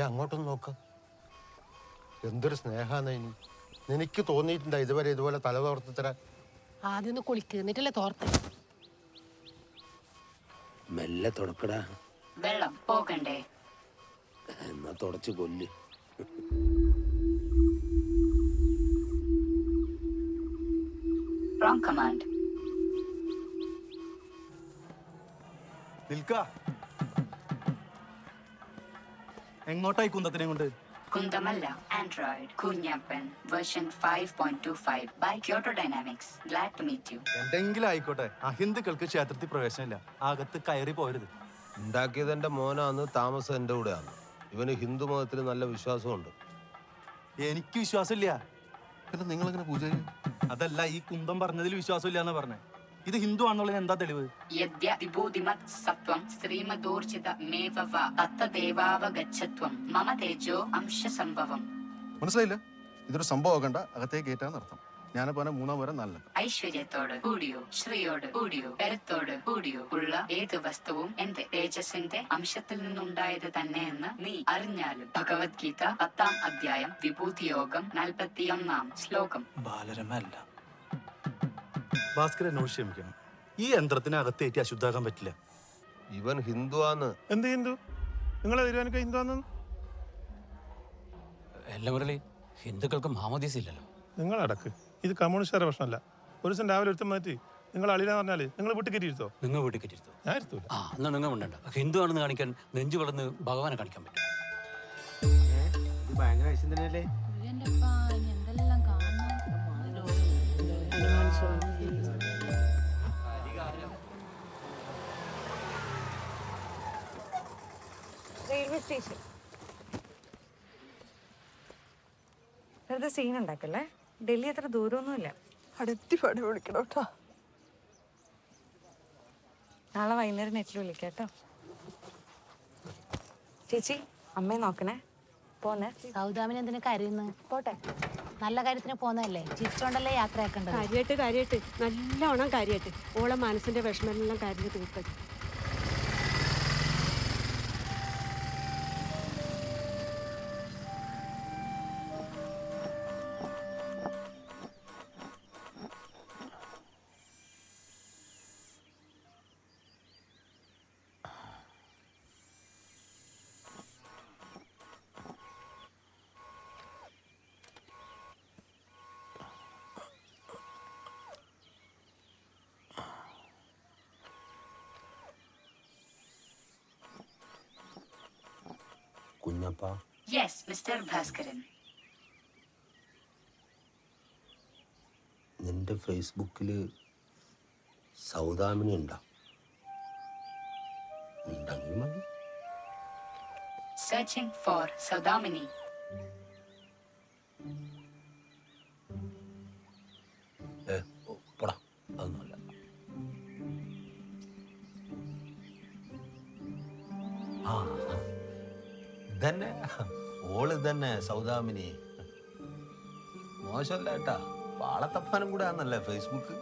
അങ്ങോട്ടൊന്ന് നോക്ക. എന്തൊരു സ്നേഹാന്ന് ഇനി. നിനക്ക് തോന്നിയിട്ടുണ്ടാ ഇതുവരെ ഇതുപോലെ തല തോർത്ത് തരാൻ? ആദ്യം ഒന്ന് കുളിക്ക്, എന്നിട്ടല്ലേ തോർത്ത്. മെല്ലെ തുടക്കടാ. വെള്ളം പോകണ്ടേ? എന്നാ തുടച്ച് കൊല്ല്. Wrong command. നിൽക്ക. എങ്ങോട്ടായി കുന്തത്തിനെ കൊണ്ട്? കുന്തമല്ല, Android Kunjappan version 5.25 by Kyoto Dynamics. Glad to meet you. എന്തെങ്കിലും ആയിക്കോട്ടെ, അഹിന്ദുക്കൾക്ക് ക്ഷേത്രത്തിൽ പ്രവേശനമില്ല. അകത്ത് കയറി പോരുത്. ഉണ്ടാക്കിയത് എന്റെ മോനാന്ന്, താമസം എന്റെ കൂടെയാണ്. ഇവന് ഹിന്ദു മതത്തിൽ നല്ല വിശ്വാസമുണ്ട്. എനിക്ക് വിശ്വാസമില്ല. പിന്നെ നിങ്ങൾ എങ്ങനെ പൂജ ചെയ്യും? അതല്ല, ഈ കുന്തം പറഞ്ഞതിൽ വിശ്വാസമില്ല എന്ന് പറഞ്ഞേ. ഇത് ഹിന്ദു ആണെന്നുള്ളതിന് എന്താ തെളിവ്? യദ്യ വിഭൂതിമത് സത്വം ശ്രീമദോർജിത മേവവ തത്തദേവാവഗച്ഛത്വം മമ തേജോ അംശസംഭവം. മനസ്സിലായില്ല? ഇതൊരു സംഭവമാക്കണ്ട, അകത്തേക്ക് കയറ്റാൻ നടത്താം. ഞാനിപ്പോ 3 വരെ 4 ഐശ്വര്യത്തോട് കൂടിയോ ശ്രീയോട് കൂടിയോ കരുത്തോട് കൂടിയോ ഉള്ള ഏത് വസ്തുവും എന്റെ തേജസ്സിന്റെ അംശത്തിൽ നിന്നുണ്ടായത് തന്നെയെന്ന് നീ അറിഞ്ഞാലും. ഭഗവത്ഗീത 10-ാം അധ്യായം വിഭൂതിയോഗം 41-ാം ശ്ലോകം. ബാലരമല്ല. ഭാസ്കരൻ എന്നോട് ക്ഷമിക്കണം. ഈ യന്ത്രത്തിന് അകത്തേറ്റി അശുദ്ധാക്കാൻ പറ്റില്ല. ഇവൻ ഹിന്ദു ആന്ന്. എന്ത് ഹിന്ദു? നിങ്ങളെ തീരുമാനിക്കുക ഹിന്ദു ആണെന്ന്? എല്ലാം മുരളി, ഹിന്ദുക്കൾക്ക് മാമോദീസ ഇല്ലല്ലോ. നിങ്ങളടക്ക്. ഇത് കമ്മ്യൂണിസ്റ്റുകാരുടെ പ്രശ്നമല്ല. ഒരു ദിവസം രാവിലെ ഒരുത്തം മാറ്റി നിങ്ങൾ അളിയെന്ന് പറഞ്ഞാല് നിങ്ങൾ വീട്ടിൽ കയറ്റിയിരുത്തോ? നിങ്ങൾ വീട്ടിൽ കയറ്റിരുത്തോ? ഞാൻ ഇരുത്തൂല. എന്നാ നിങ്ങൾ ഉണ്ടണ്ട. ഹിന്ദു ആണെന്ന് കാണിക്കാൻ നെഞ്ചു വളർന്ന് ഭഗവാനെ കാണിക്കാൻ പറ്റും. ഭയങ്കര ഐശ്വര്യം തന്നെയല്ലേ? Railway station. വെറുതെ സീൻ ഉണ്ടാക്കല്ലേ. ഡൽഹി അത്ര ദൂരമൊന്നുമില്ല. അടുത്തി പാടി വിളിക്കണം കേട്ടോ. നാളെ വൈകുന്നേരം നെറ്റിൽ വിളിക്കാം കേട്ടോ. ചേച്ചി, അമ്മയെ നോക്കണേ. പോന്നെ. സൗദാമിന് എന്തിനു കരയുന്നു? പോട്ടെ, നല്ല കാര്യത്തിന് പോന്നതല്ലേ. ചിരിച്ചോണ്ടല്ലേ യാത്രയാക്കേണ്ടത്. കാര്യമായിട്ട് നല്ലോണം കാര്യമായിട്ട് ഓളെ മനസ്സിന്റെ വിഷമെല്ലാം കരുതി തീർക്കട്ടെ. കുഞ്ഞപ്പ. Yes mister Bhaskaran. നിന്റെ ഫേസ്ബുക്കില് സൗദാമിനി ഉണ്ടെങ്കിൽ മതി. Searching for Saudamini. പോടാ, അതൊന്നുമല്ല. ഇതന്നെ ഓള് തന്നെ സൗദാമിനി. മോശമല്ല കേട്ടാ, പാളത്തപ്പാനും കൂടെ ആന്നല്ലേ ഫേസ്ബുക്ക്.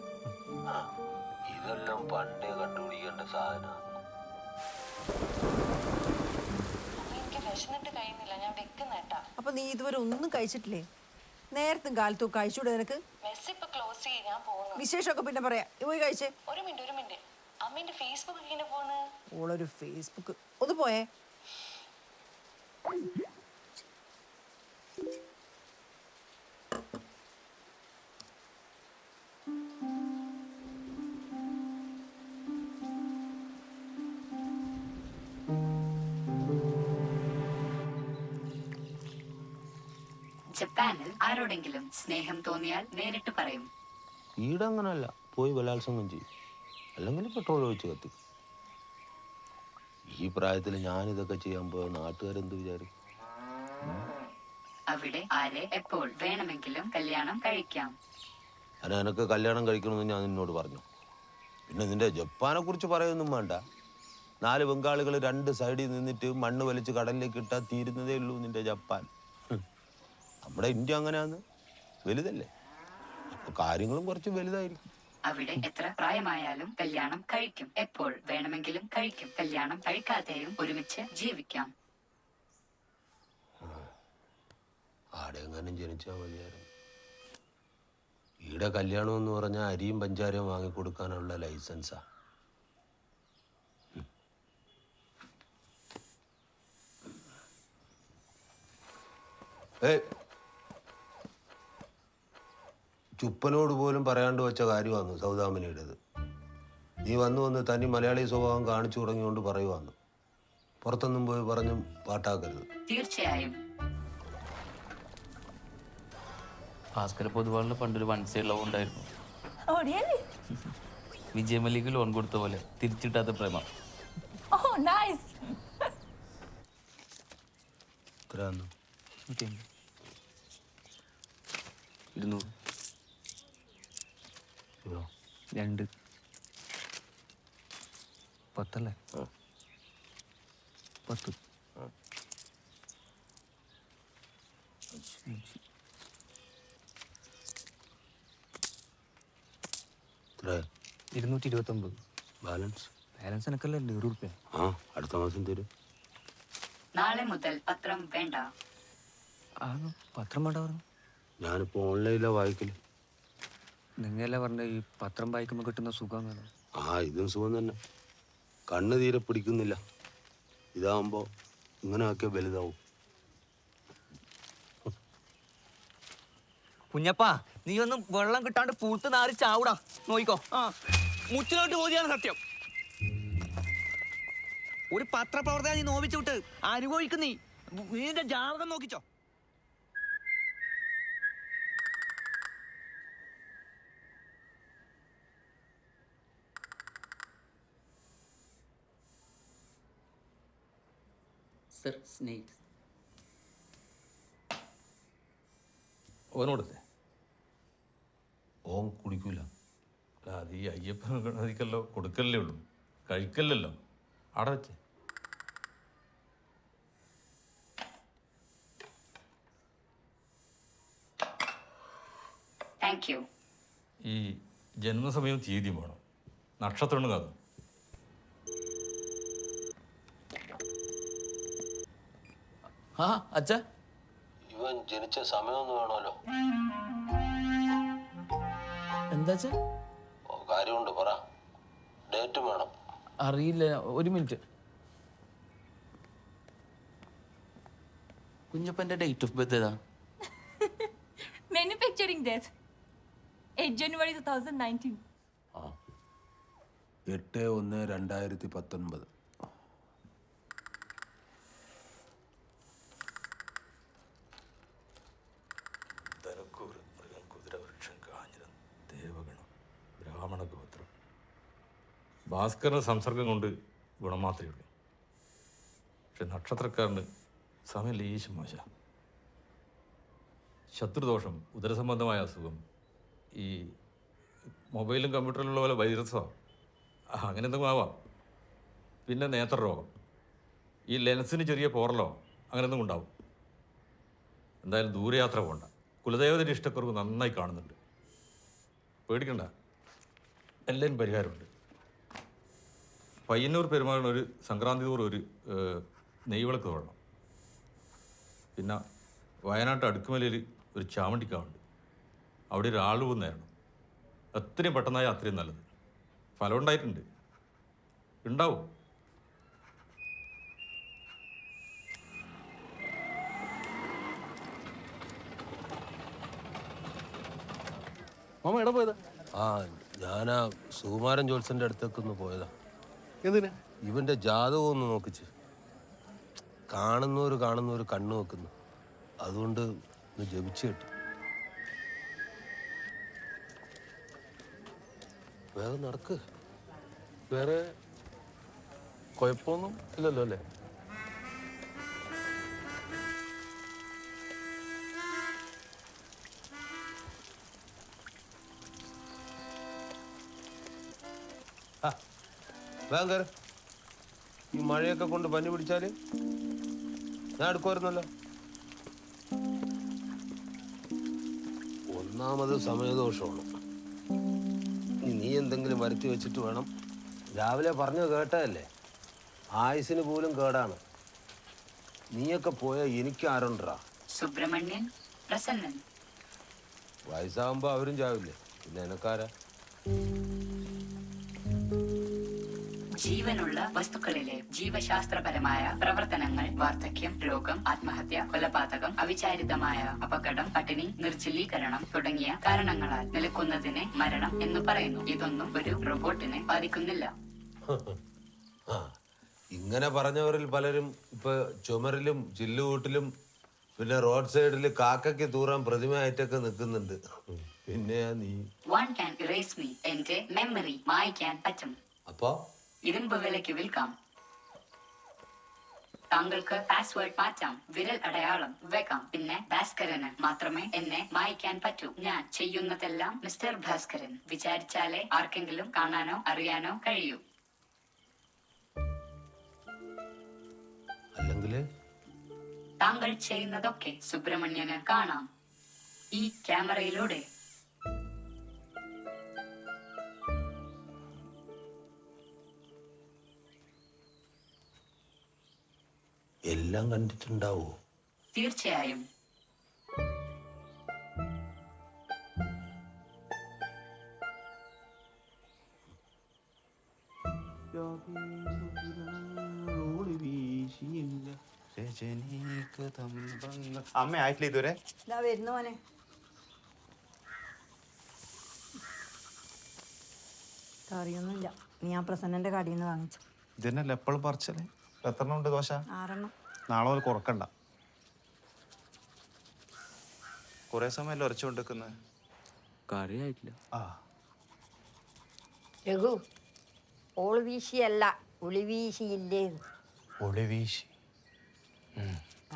ഇതെല്ലാം പണ്ടേ കണ്ടുപിടിക്കേണ്ട സാധനം. അപ്പൊ നീ ഇതുവരെ ഒന്നും കഴിച്ചിട്ടില്ലേ? നേരത്തും കാലത്തും കഴിച്ചൂടെ നിനക്ക്? വിശേഷമൊക്കെ പിന്നെ പറയാ. പോയി കഴിച്ചേ. ഒരു മിനിറ്റ്. അമ്മേന്റെ ഫേസ്ബുക്ക് ഇങ്ങനെ പോന്ന്. ഓളൊരു ഫേസ്ബുക്ക്. ഒന്ന് പോയേ. ജപ്പാനിൽ ആരോടെങ്കിലും സ്നേഹം തോന്നിയാൽ നേരിട്ട് പറയും. ഈടങ്ങനല്ല, പോയി ബലാത്സംഗം ചെയ്യും, അല്ലെങ്കിൽ പെട്രോൾ ഒഴിച്ച് കത്തിക്കും. ഈ പ്രായത്തിൽ ഞാനിതൊക്കെ ചെയ്യാൻ പോയ നാട്ടുകാരെന്ത് വിചാരിക്കും? അവിടെ ആരെ എപ്പോൾ വേണമെങ്കിലും കല്യാണം കഴിക്കാം. എനക്ക് കല്യാണം കഴിക്കണമെന്ന് ഞാൻ നിന്നോട് പറഞ്ഞു. പിന്നെ നിന്റെ ജപ്പാനെ കുറിച്ച് പറയൊന്നും വേണ്ട. 4 ബംഗാളികൾ 2 സൈഡിൽ നിന്നിട്ട് മണ്ണ് വലിച്ച് കടലിലേക്ക് ഇട്ടാൽ തീരുന്നതേ ഉള്ളൂ നിന്റെ ജപ്പാൻ. നമ്മുടെ ഇന്ത്യ അങ്ങനെയാന്ന്, വലുതല്ലേ, അപ്പൊ കാര്യങ്ങളും കുറച്ച് വലുതായിരിക്കും. അവിടെ എത്ര പ്രായമായാലും കല്യാണം കഴിക്കും, എപ്പോൾ വേണമെങ്കിലും കഴിക്കും. കല്യാണം കഴിക്കാതെയും ഒരുമിച്ച് ജീവിക്കാം. ആടെ എങ്ങാനും ജനിച്ചാൽ മതിയായിരുന്നു. ഈടെ കല്യാണം എന്ന് പറഞ്ഞാൽ അരിയും പഞ്ചാരയും വാങ്ങിക്കൊടുക്കാനുള്ള ലൈസൻസാ. ചുപ്പനോട് പോലും പറയാണ്ട് വെച്ച കാര്യമാണ് സൗദാമിനിയുടേത്. നീ വന്ന് തനി മലയാളി സ്വഭാവം കാണിച്ചു തുടങ്ങിയോണ്ട് പറയുവാന്ന്. പുറത്തൊന്നും പോയി പറഞ്ഞും പാട്ടാക്കരുത്. തീർച്ചയായും ഭാസ്കര പൊതുവാളിന് പണ്ടൊരു വൺ സൈഡ് ലവ് ഉണ്ടായിരുന്നു. വിജയമല്ലിക്ക് ലോൺ കൊടുത്ത പോലെ തിരിച്ചിട്ടാത്ത പ്രേമം. എത്രയാന്ന്? 200. 2 10 അല്ലേ? 10. 229. ബാലൻസ് എനക്കല്ലേ 100 രൂപ. അടുത്ത മാസം തരും. നാളെ മുതൽ പത്രം വേണ്ട. പത്രം വേണ്ട പറഞ്ഞു? ഞാനിപ്പോ ഓൺലൈനിലാണ് വായിക്കല്. നിങ്ങളല്ലേ പറഞ്ഞ ഈ പത്രം വായിക്കുമ്പോൾ കിട്ടുന്ന സുഖം വേണം. ഇതും സുഖം തന്നെ. കണ്ണ് തീരെ പിടിക്കുന്നില്ല. ഇതാവുമ്പോ ഇങ്ങനെ ആക്കിയ വലുതാവും. കുഞ്ഞപ്പാ, നീ ഒന്നും വെള്ളം കിട്ടാണ്ട് പൂത്ത് നാറി ചാവൂടാ. നോയിക്കോ. മുച്ചിലോട്ട് പോതിയാണ് സത്യം. ഒരു പത്രപ്രവർത്തകൻ നീ നോവിച്ചു വിട്ട് അനുഭവിക്കും. നീന്റെ ജാതകം നോക്കിച്ചോ. Sir, snakes. ഓനോടല്ലേ? ഓൻ കുടിക്കൂല. അത് ഈ അയ്യപ്പൻ ഗണതിക്കല്ലോ കൊടുക്കല്ലേ ഉള്ളൂ, കഴിക്കല്ലല്ലോ. അവിടെ വെച്ചേ. Thank you. ഈ ജന്മസമയവും തീയതിയും വേണം. നക്ഷത്രം കാതും. അച്ഛാ, ഇവൻ ജനിച്ച സമയമൊന്നും വേണമല്ലോ. എന്താ കാര്യമുണ്ട്, പറ. ഡേറ്റും വേണം. അറിയില്ല, 1 മിനിറ്റ്. കുഞ്ഞപ്പന്റെ ഡേറ്റ് ഓഫ് ബർത്ത് ഏതാ? Manufacturing date 8 January 2019. 8/1/2019. തലക്കൂർ, മൃഗം, കുതിരവൃക്ഷം, കാഞ്ഞിരം, ദേവഗണം, ബ്രാഹ്മണ ഗോത്രം. ഭാസ്കരന് സംസർഗം കൊണ്ട് ഗുണം മാത്രമേ ഉള്ളൂ. പക്ഷെ നക്ഷത്രക്കാരന് സമയം ലേശം മോശ. ശത്രുദോഷം, ഉദരസംബന്ധമായ അസുഖം, ഈ മൊബൈലും കമ്പ്യൂട്ടറിലുള്ള പോലെ വൈറസോ അങ്ങനെ എന്തെങ്കിലും ആവാം. പിന്നെ നേത്രരോഗം, ഈ ലെൻസിന് ചെറിയ പോറലോ അങ്ങനെ എന്തെങ്കിലും ഉണ്ടാവും. എന്തായാലും ദൂരയാത്ര പോകണ്ട. കുലദേവതയുടെ ഇഷ്ടക്കുറവ് നന്നായി കാണുന്നുണ്ട്. പേടിക്കണ്ട, എല്ലാവരും പരിഹാരമുണ്ട്. പയ്യന്നൂർ പെരുമാളിന് ഒരു സംക്രാന്തി തോറും ഒരു നെയ്വിളക്ക് തൊഴണം. പിന്നെ വയനാട്ട് അടുക്കുമലയിൽ ഒരു ചാമണ്ടിക്കാവുണ്ട്. അവിടെ ഒരു ആളുവ് നേരണം. എത്രയും പെട്ടെന്നായി അത്രയും നല്ലത്. ഫലം ഉണ്ടായിട്ടുണ്ട്, ഉണ്ടാവും. മാമ എവിടെ പോയതാ? ഞാനാ സുകുമാരൻ ജോത്സന്റെ അടുത്തേക്ക് ഒന്ന് പോയതാ. എന്തിനാ? ഇവന്റെ ജാതകം ഒന്ന് നോക്കിച്ച്. കാണുന്നവര് കണ്ണു വെക്കുന്നു. അതുകൊണ്ട് ഒന്ന് ജപിച്ചു കിട്ടി. വേഗം നടക്ക്. വേറെ കുഴപ്പമൊന്നും ഇല്ലല്ലോ അല്ലേ? വേഗം കയറി. ഈ മഴയൊക്കെ കൊണ്ട് പനി പിടിച്ചാല് ഞാൻ എടുക്കുമായിരുന്നല്ലോ. ഒന്നാമത് സമയദോഷമാണ്. നീ എന്തെങ്കിലും വരുത്തി വെച്ചിട്ട് വേണം. രാവിലെ പറഞ്ഞു കേട്ടതല്ലേ, ആയുസിന് പോലും കേടാണ്. നീയൊക്കെ പോയാൽ എനിക്ക് ആരുണ്ടാ. സുബ്രഹ്മണ്യൻ, പ്രസന്നൻ. വയസ്സാകുമ്പോ അവരും ചാവില്ലേ, പിന്നെ എനക്കാരാ? ജീവനുള്ള വസ്തുക്കളിലെ ജീവശാസ്ത്രപരമായ പ്രവർത്തനങ്ങൾ, വാർദ്ധക്യം, രോഗം, ആത്മഹത്യ, കൊലപാതകം, അവിചാരിതമായ അപകടം, പട്ടിണി, നിർജ്ജലീകരണം തുടങ്ങിയ കാരണങ്ങളാൽ നിലക്കുന്നതിനെ മരണം എന്ന് പറയുന്നു. ഇതൊന്നും ഒരു റോബോട്ടിനെ ബാധിക്കുന്നില്ല. ഇങ്ങനെ പറഞ്ഞവരിൽ പലരും ഇപ്പൊ ചുമരിലും ചില്ലുകൂട്ടിലും പിന്നെ റോഡ് സൈഡിൽ കാക്കയ്ക്ക് തൂറാൻ പ്രതിമയായിട്ടൊക്കെ നിൽക്കുന്നുണ്ട്. പിന്നെ നീ One can erase me. എന്റെ മെമ്മറി മായ്ക്കാൻ പറ്റും. അപ്പോ ഇരുമ്പ് വിലയ്ക്ക് വിൽക്കാം. താങ്കൾക്ക് പാസ്വേഡ് മാറ്റാം, വിരൽ അടയാളം വെക്കാം. പിന്നെ ഭാസ്കരന് മാത്രമേ എന്നെ മായ്ക്കാൻ പറ്റൂ. ഞാൻ ചെയ്യുന്നതെല്ലാം മിസ്റ്റർ ഭാസ്കരൻ വിചാരിച്ചാലേ ആർക്കെങ്കിലും കാണാനോ അറിയാനോ കഴിയൂ. അല്ലെങ്കില് താങ്കൾ ചെയ്യുന്നതൊക്കെ സുബ്രഹ്മണ്യന് കാണാം ഈ ക്യാമറയിലൂടെ. എല്ലാം കണ്ടിട്ടുണ്ടാവോ? തീർച്ചയായും. അമ്മ ആയിട്ടില്ല ഇതുവരെ? ഇതാ വരുന്ന മോനെ. കറിയൊന്നുമില്ല, നീ ആ പ്രസന്നന്റെ കടയിൽ നിന്ന് വാങ്ങിച്ചു. ഇതന്നെയല്ല എപ്പോഴും പറിച്ചല്ലേ. എത്ര ഉണ്ട് ദോശ? 6 നാളെ മുതൽ കുറക്കണ്ട. കുറെ സമയം ഉരച്ചുകൊണ്ടിരിക്കുന്നത്. കറിയായിട്ടില്ല. ആ രഘു, ഓള് വീശിയല്ല ഒളി വീശിയില്ലേ. ഒളി വീശി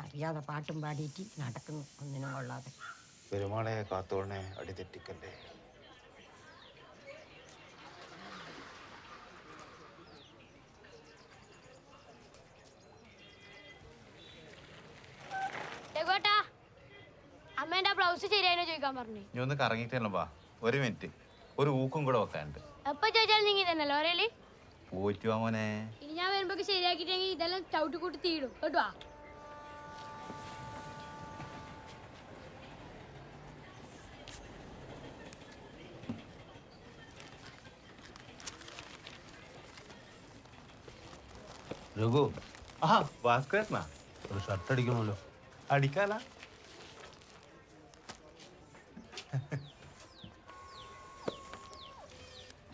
അറിയാതെ പാട്ടും പാടിയിട്ട് നടക്കുന്നു, ഒന്നിനും കൊള്ളാതെ. പെരുമാളെ കാത്തോണെ അടി തെറ്റിക്കല്ലേ. അമ്മേന്റെ ബ്ലൗസ് ശരിയായോ ചോദിക്കാൻ പറഞ്ഞു. നീ ഒന്ന് കറങ്ങിയിട്ടല്ലോ വാ. ഒരു മിനിറ്റ്, ഒരു ഊക്കും കൂടെ വെക്കാനുണ്ട്. എപ്പൊ ചോദിച്ചാലും നീങ്ങി തന്നെയല്ലോ ഒരേല്. പോയിട്ട് വാ മോനെ. ഇനി ഞാൻ വരുമ്പോ ശരിയാക്കിട്ടെങ്കിൽ ഇതെല്ലാം ചവിട്ടി കൂട്ടി തീടും കേട്ടോ. രഘു, ആ ഭാസ്കരനാ? ഒരു ഷർട്ട് അടിക്കണമല്ലോ. അടിക്കാനാ?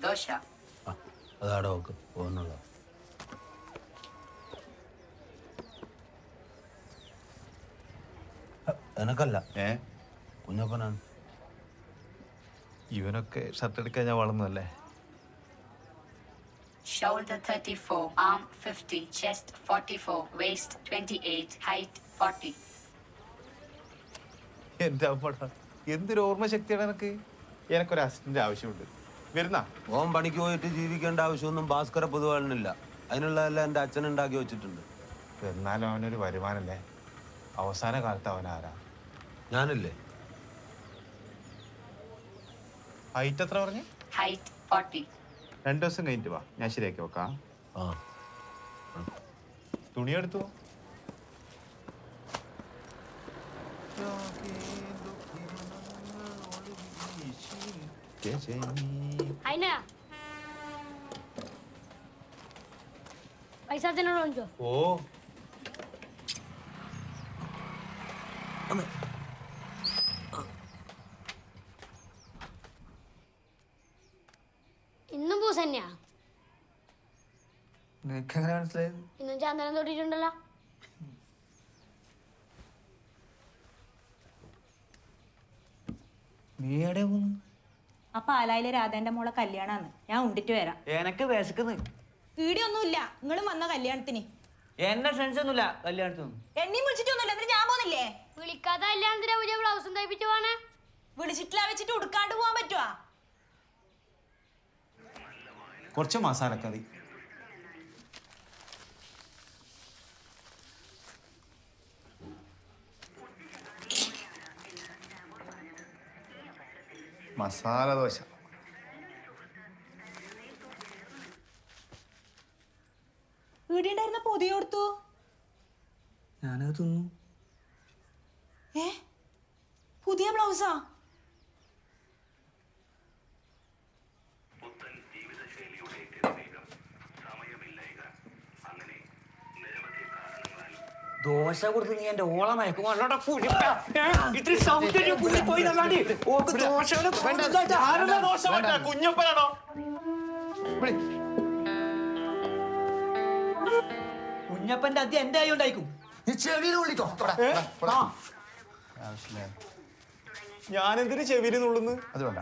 ദോശ. അതാടെ നോക്ക് പോകുന്നുള്ള. എനക്കല്ല, കുഞ്ഞപ്പനാണ്. ഇവനൊക്കെ ഷർട്ട് എടുക്കാൻ ഞാൻ വളർന്നല്ലേ. Shoulder 34, arm 50, chest 44, waist 28, height 40. എന്റെ അമ്മടാ, എന്തൊരു ഓർമ്മ ശക്തിയാണ് എനക്ക്. എനക്കൊരു അസിസ്റ്റന്റ് ആവശ്യമുണ്ട്. വരുന്ന ഓൻ പണിക്ക് പോയിട്ട് ജീവിക്കേണ്ട ആവശ്യമൊന്നും ഭാസ്കര പൊതുവാളിനില്ല. അതിനുള്ളതെല്ലാം എൻ്റെ അച്ഛൻ ഉണ്ടാക്കി വെച്ചിട്ടുണ്ട്. എന്നാലും അവനൊരു വരുമാനല്ലേ. അവസാന കാലത്ത് അവനാരാ? ഞാനില്ലേ? ഹൈറ്റ് എത്ര പറഞ്ഞു? Height 40. 2 ദിവസം കഴിഞ്ഞിട്ട് വാ, ഞാൻ ശരിയാക്കി വെക്കാം. ആ, തുണി എടുത്തു. അതിനാ പൈസ തന്നോട് ഓ ഇന്നും പൂസ തന്നെയാ. നിനക്ക് എങ്ങനെ മനസ്സിലായത്? ഇന്നും ചന്ദനം തൊട്ടിട്ടുണ്ടല്ലോ. നീ എവിടെ പോന്നു? ആ പാലായിലെ രാധേന്റെ മോളെ കല്യാണാന്ന്. ഞാൻ ഉണ്ടിട്ട് വരാം. എനക്ക് വിശക്കുന്നു. വീടിയൊന്നുമില്ല, നിങ്ങളും വന്ന കല്യാണത്തിന്. എന്റെ ഫ്രണ്ട്സ് ഒന്നുമില്ല കല്യാണത്തിനൊന്നും. എണ്ണയും വിളിച്ചിട്ടൊന്നുമില്ല, എന്നിട്ട് ഞാൻ പോന്നില്ലേ? വിളിക്കാത്ത കല്യാണത്തിന് പുതിയ ബ്ലൗസും തയ്പ്പിച്ചു പോണേ. വിളിച്ചിട്ടില്ല വെച്ചിട്ട് ഉടുക്കാണ്ട് പോവാൻ പറ്റുവാ? കുറച്ച് മസാലക്കറി. മസാല ദോശ. വീടുണ്ടായിരുന്ന പൊതി കൊടുത്തു. ഞാനത് തിന്നു. പുതിയ ബ്ലൗസാ? ദോശ കൊടുത്ത് നീ എന്റെ ഓള മയക്കും അല്ലോടാ ഇത്തിരി സൗന്ദര്യം പോയി നല്ലാണ്ട് ഓക്ക് ദോശയുടെ കുഞ്ഞപ്പനാണോ? കുഞ്ഞപ്പന്റെ അദ്യം എന്റെ ആയി ഉണ്ടായിക്കും. ഞാൻ എന്തിനു ചെവിരി നുള്ളുന്നു? അത് വേണ്ട.